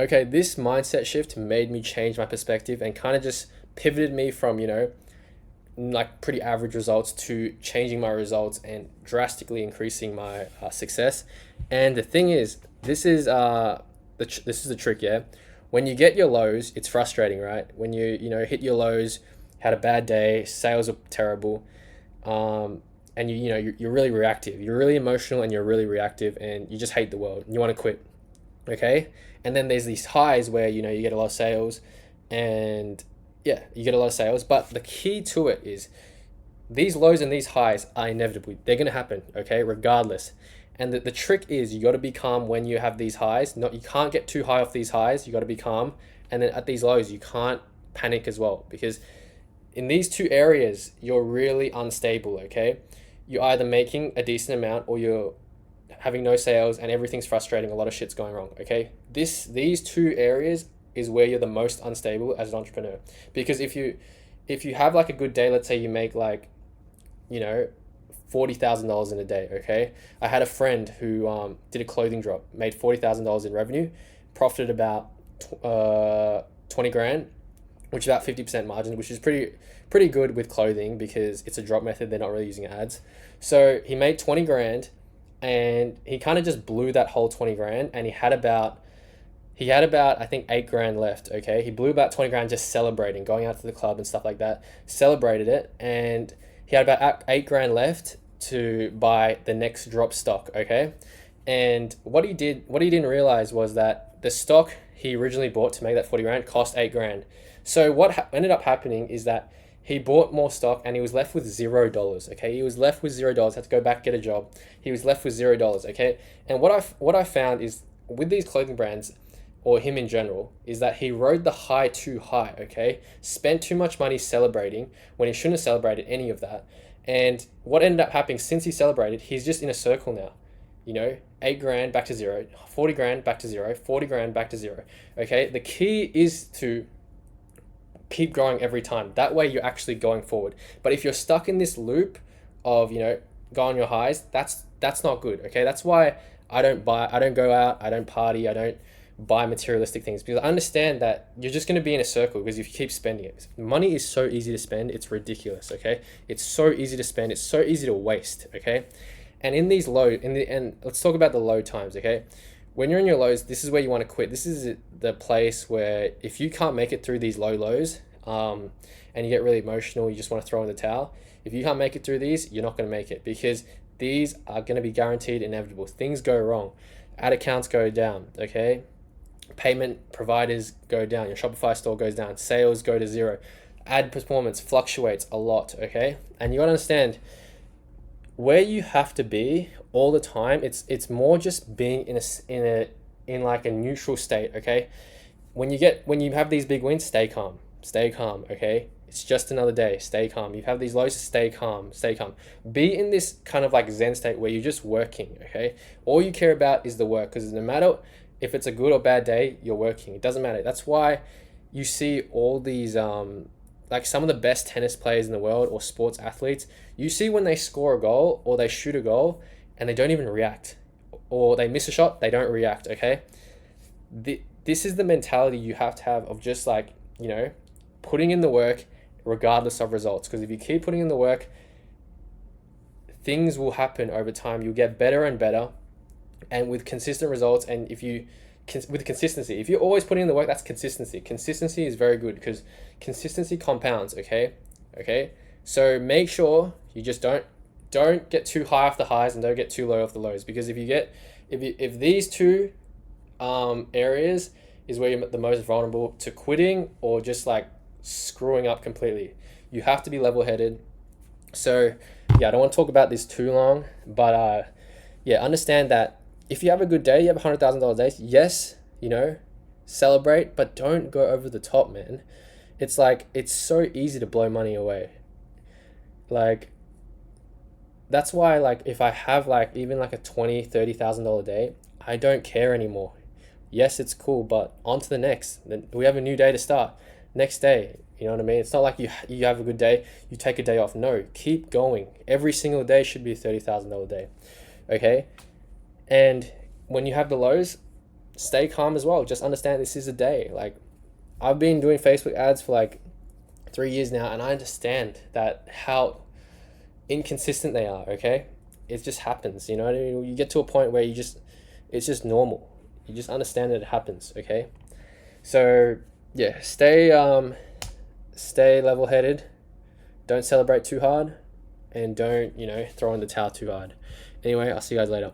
Okay, this mindset shift made me change my perspective and kind of just pivoted me from, like pretty average results to changing my results and drastically increasing my success. And the thing is, this is the trick, yeah. When you get your lows, it's frustrating, right? When you hit your lows, had a bad day, sales are terrible, and you're really reactive. You're really emotional and you're really reactive, and you just hate the world. You want to quit, okay? And then there's these highs where you get a lot of sales, and yeah, you get a lot of sales. But the key to it is these lows and these highs are inevitable. They're gonna happen, okay, regardless. And the trick is you got to be calm when you have these highs. Not You can't get too high off these highs. You got to be calm, and then at these lows you can't panic as well, because in these two areas you're really unstable. Okay, you're either making a decent amount or you're having no sales and everything's frustrating. A lot of shit's going wrong. Okay, these two areas is where you're the most unstable as an entrepreneur, because if you have like a good day, let's say you make like you know $40,000 in a day. Okay, I had a friend who did a clothing drop, made $40,000 in revenue, profited about 20 grand, which is about 50% margin, which is pretty good with clothing because it's a drop method. They're not really using ads. So he made 20 grand, and he kind of just blew that whole 20 grand, and he had about I think 8 grand left. Okay, he blew about 20 grand just celebrating, going out to the club and stuff like that. Celebrated it, and he had about 8 grand left to buy the next drop stock. Okay, and what he didn't realize was that the stock he originally bought to make that 40 grand cost 8 grand. So what ended up happening is that he bought more stock and he was left with $0. Okay, he was left with $0. Had to go back, get a job. He was left with $0. Okay, and what I found is with these clothing brands, or him in general, is that he rode the high too high. Okay, spent too much money celebrating when he shouldn't have celebrated any of that. And what ended up happening, since he celebrated, he's just in a circle now. 8 grand back to zero, 40 grand back to zero, 40 grand back to zero. Okay, the key is to keep growing every time. That way you're actually going forward. But if you're stuck in this loop of, go on your highs, that's not good. Okay, that's why I don't go out, I don't party, I don't buy materialistic things, because I understand that you're just going to be in a circle because if you keep spending it. Money is so easy to spend, it's ridiculous. Okay, it's so easy to spend, it's so easy to waste. Okay, and and let's talk about the low times. Okay, when you're in your lows, this is where you want to quit. This is the place where if you can't make it through these lows, and you get really emotional, you just want to throw in the towel. If you can't make it through these, you're not going to make it, because these are going to be guaranteed inevitable. Things go wrong, ad accounts go down. Okay, payment providers go down, your Shopify store goes down, sales go to zero, ad performance fluctuates a lot. Okay, and you got to understand where you have to be all the time. It's more just being in like a neutral state. Okay, when you have these big wins, stay calm. Okay, it's just another day, stay calm. You have these lows, stay calm. Be in this kind of like zen state where you're just working. Okay, all you care about is the work, because no matter if it's a good or bad day, you're working. It doesn't matter. That's why you see all these like some of the best tennis players in the world or sports athletes, you see when they score a goal or they shoot a goal and they don't even react, or they miss a shot, they don't react. Okay, this is the mentality you have to have, of just like putting in the work regardless of results, because if you keep putting in the work, things will happen over time. You'll get better and better, and with consistent results. And with consistency, if you're always putting in the work, that's consistency is very good, because consistency compounds. Okay, so make sure you just don't get too high off the highs and don't get too low off the lows, because if these two areas is where you're the most vulnerable to quitting or just like screwing up completely. You have to be level-headed. So yeah, I don't want to talk about this too long, but yeah, understand that if you have a good day, you have $100,000 days, yes, celebrate, but don't go over the top, man. It's like, it's so easy to blow money away. Like, that's why, like, if I have like even like a $20,000-$30,000 day, I don't care anymore. Yes, it's cool, but on to the next. Then we have a new day to start. Next day, you know what I mean? It's not like you have a good day, you take a day off. No, keep going. Every single day should be a $30,000 day. Okay? And when you have the lows, stay calm as well. Just understand this is a day. Like, I've been doing Facebook ads for like 3 years now, and I understand that how inconsistent they are. Okay, it just happens. You know what I mean? You get to a point where it's just normal. You just understand that it happens. Okay, so yeah, stay level headed. Don't celebrate too hard, and don't throw in the towel too hard. Anyway, I'll see you guys later.